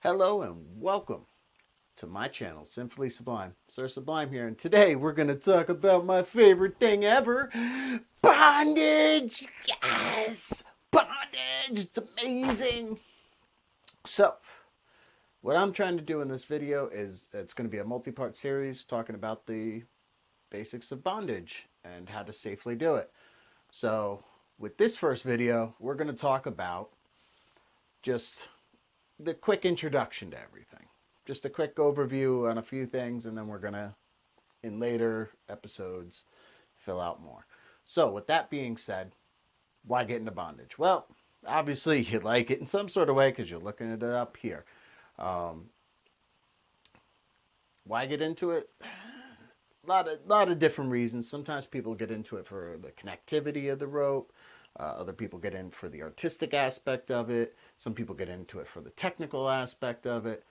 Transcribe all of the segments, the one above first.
Hello and welcome to my channel, Simply Sublime. Sir Sublime here, and today we're going to talk about my favorite thing ever, bondage! Yes! Bondage! It's amazing! So, what I'm trying to do in this video is it's going to be a multi-part series talking about the basics of bondage and how to safely do it. So, with this first video, we're going to talk about just the quick introduction to everything. Just a quick overview on a few things, and then we're going to, in later episodes, fill out more. So, with that being said, why get into bondage? Well, obviously, you like it in some sort of way because you're looking at it up here. Why get into it? Lot of different reasons. Sometimes people get into it for the connectivity of the rope. Other people get in for the artistic aspect of it. Some people get into it for the technical aspect of it.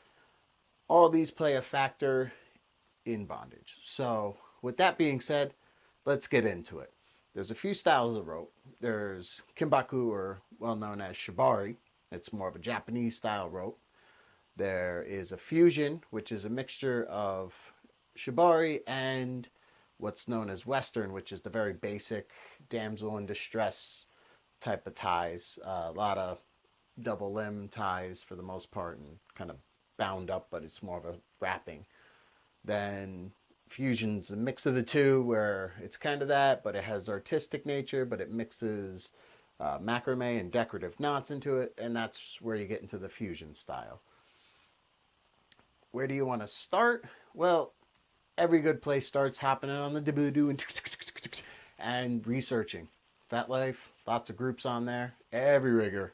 All these play a factor in bondage. So with that being said, let's get into it. There's a few styles of rope. There's kimbaku, or well known as shibari. It's more of a Japanese style rope. There is a fusion, which is a mixture of shibari and what's known as Western, which is the very basic damsel in distress type of ties. A lot of double limb ties for the most part and kind of bound up, but it's more of a wrapping. Then fusion's a mix of the two where it's kind of that, but it has artistic nature, but it mixes macrame and decorative knots into it, and that's where you get into the fusion style. Where do you want to start? Well, every good place starts hopping on the doo and researching. Fat Life, lots of groups on there. Every rigger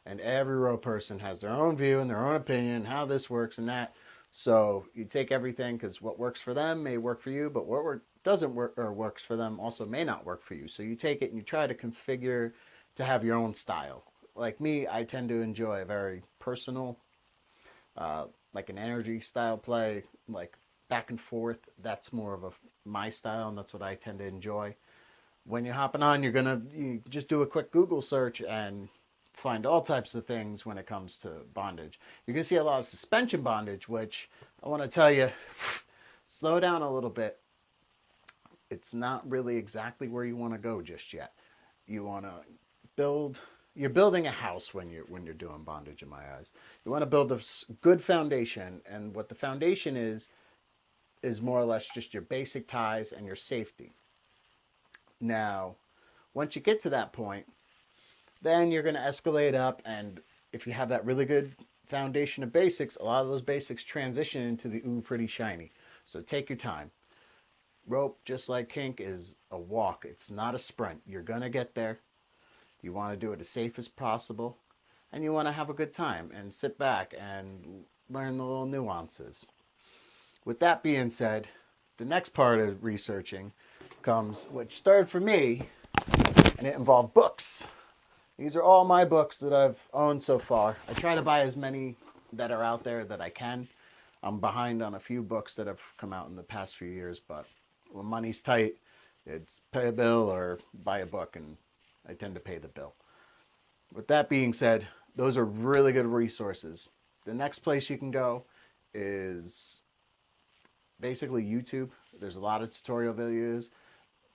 and every row person has their own view and their own opinion, how this works and that. So you take everything because what works for them may work for you, but what doesn't work or works for them also may not work for you. So you take it and you try to configure to have your own style. Like me, I tend to enjoy a very personal, like an energy style play, like back and forth. That's more of my style, and that's what I tend to enjoy. When you're hopping on, you just do a quick Google search and find all types of things when it comes to bondage. You're going to see a lot of suspension bondage, which I want to tell you, slow down a little bit. It's not really exactly where you want to go just yet. You want to you're building a house when you're doing bondage in my eyes. You want to build a good foundation, and what the foundation is more or less just your basic ties and your safety. Now, once you get to that point, then you're going to escalate up, and if you have that really good foundation of basics, a lot of those basics transition into the ooh pretty shiny. So take your time. Rope, just like kink, is a walk. It's not a sprint. You're going to get there. You want to do it as safe as possible, and you want to have a good time and sit back and learn the little nuances. With that being said, the next part of researching comes, which started for me, and it involved books. These are all my books that I've owned so far. I try to buy as many that are out there that I can. I'm behind on a few books that have come out in the past few years, but when money's tight, it's pay a bill or buy a book, and I tend to pay the bill. With that being said, those are really good resources. The next place you can go is basically YouTube. There's a lot of tutorial videos.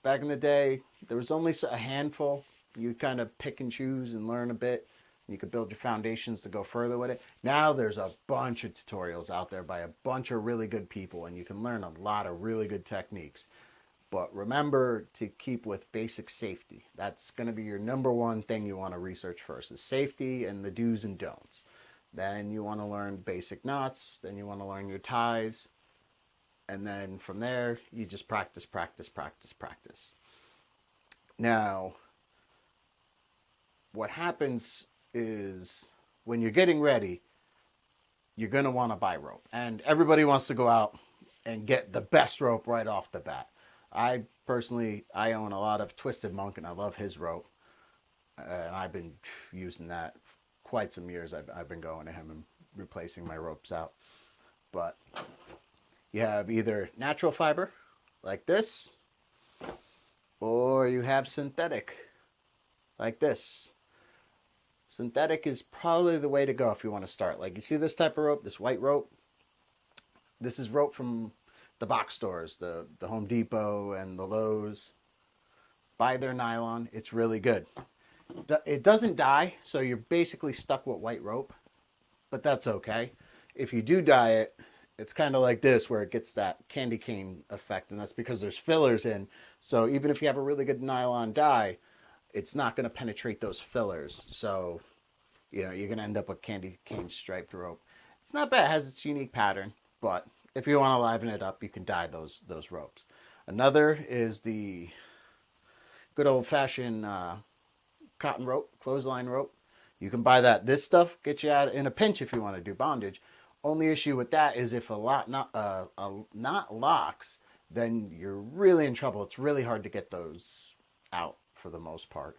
Back in the day, there was only a handful. You kind of pick and choose and learn a bit. You could build your foundations to go further with it. Now there's a bunch of tutorials out there by a bunch of really good people, and you can learn a lot of really good techniques. But remember to keep with basic safety. That's going to be your number one thing you want to research first, is safety and the do's and don'ts. Then you want to learn basic knots. Then you want to learn your ties. And then from there, you just practice. Now, what happens is when you're getting ready, you're going to want to buy rope. And everybody wants to go out and get the best rope right off the bat. I own a lot of Twisted Monk, and I love his rope. And I've been using that quite some years. I've been going to him and replacing my ropes out. But you have either natural fiber, like this, or you have synthetic, like this. synthetic is probably the way to go if you want to start. Like, you see this type of rope, this white rope? This is rope from the box stores, the Home Depot and the Lowe's. Buy their nylon. It's really good. It doesn't dye, so you're basically stuck with white rope, but that's okay. If you do dye it, it's kind of like this, where it gets that candy cane effect, and that's because there's fillers in. So even if you have a really good nylon dye, it's not going to penetrate those fillers. So, you're going to end up with candy cane striped rope. It's not bad. It has its unique pattern, but if you want to liven it up, you can dye those ropes. Another is the good old-fashioned cotton rope, clothesline rope. You can buy that. This stuff gets you out in a pinch if you want to do bondage. Only issue with that is if a knot locks, then you're really in trouble. It's really hard to get those out for the most part.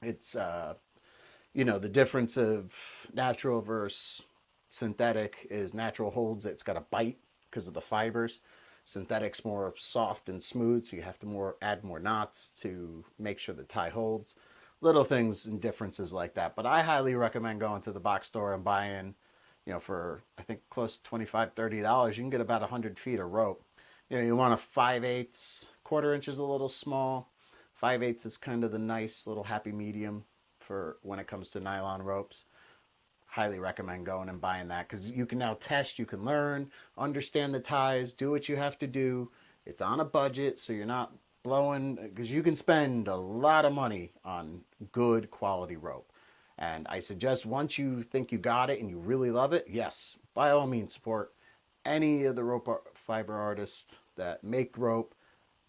It's the difference of natural versus synthetic is natural holds. It's got a bite because of the fibers. Synthetic's more soft and smooth, so you have to add more knots to make sure the tie holds. Little things and differences like that. But I highly recommend going to the box store and buying, for I think close to $25, $30, you can get about 100 feet of rope. You want a 5/8, quarter inch is a little small. 5/8 is kind of the nice little happy medium for when it comes to nylon ropes. Highly recommend going and buying that, because you can now test, you can learn, understand the ties, do what you have to do. It's on a budget, so you're not blowing, because you can spend a lot of money on good quality rope. And I suggest once you think you got it and you really love it, yes, by all means support any of the rope fiber artists that make rope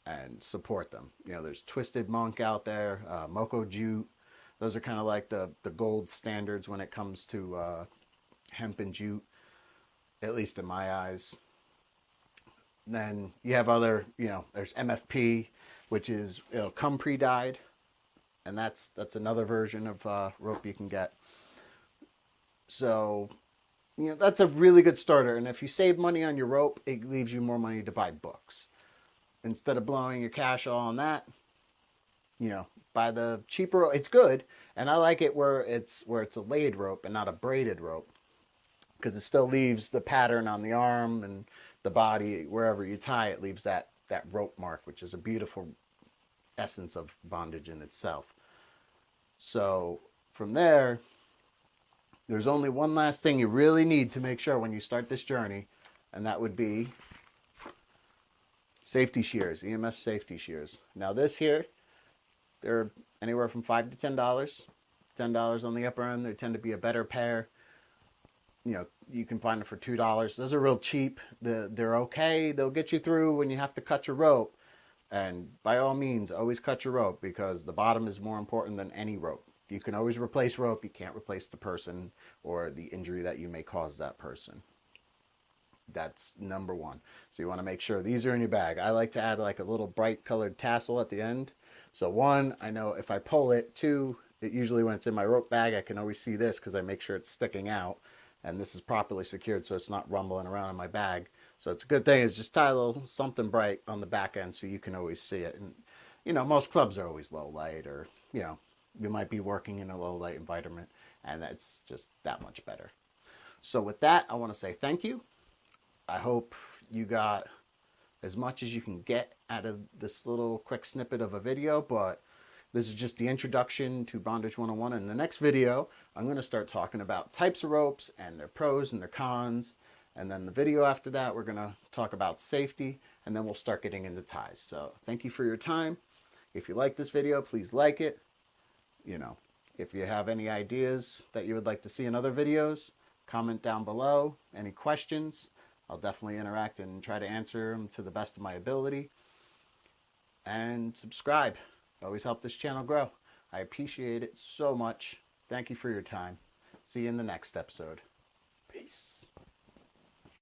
and support them. There's Twisted Monk out there, Moko Jute. Those are kind of like the gold standards when it comes to hemp and jute, at least in my eyes. Then you have other, there's MFP, which is, it'll come pre-dyed, and that's another version of rope you can get. So, that's a really good starter. And if you save money on your rope, it leaves you more money to buy books. Instead of blowing your cash all on that, buy the cheaper. It's good, and I like it where it's a laid rope and not a braided rope, because it still leaves the pattern on the arm and the body. Wherever you tie it, leaves that rope mark, which is a beautiful essence of bondage in itself. So from there's only one last thing you really need to make sure when you start this journey, and that would be safety shears, EMS safety shears. Now this here, they're anywhere from $5 to $10. $10 on the upper end. They tend to be a better pair. You can find them for $2. Those are real cheap. They're okay. They'll get you through when you have to cut your rope. And by all means, always cut your rope, because the bottom is more important than any rope. You can always replace rope. You can't replace the person or the injury that you may cause that person. That's number one. So you want to make sure these are in your bag. I like to add like a little bright colored tassel at the end. So one, I know if I pull it. Two, it usually when it's in my rope bag, I can always see this because I make sure it's sticking out. And this is properly secured so it's not rumbling around in my bag. So it's a good thing is just tie a little something bright on the back end so you can always see it. And, most clubs are always low light, or, you might be working in a low light environment, and that's just that much better. So with that, I want to say thank you. I hope you got as much as you can get out of this little quick snippet of a video, but this is just the introduction to Bondage 101. In the next video, I'm going to start talking about types of ropes and their pros and their cons. And then the video after that, we're going to talk about safety, and then we'll start getting into ties. So thank you for your time. If you like this video, please like it. If you have any ideas that you would like to see in other videos, comment down below. Any questions, I'll definitely interact and try to answer them to the best of my ability. And subscribe. Always help this channel grow. I appreciate it so much. Thank you for your time. See you in the next episode. Peace.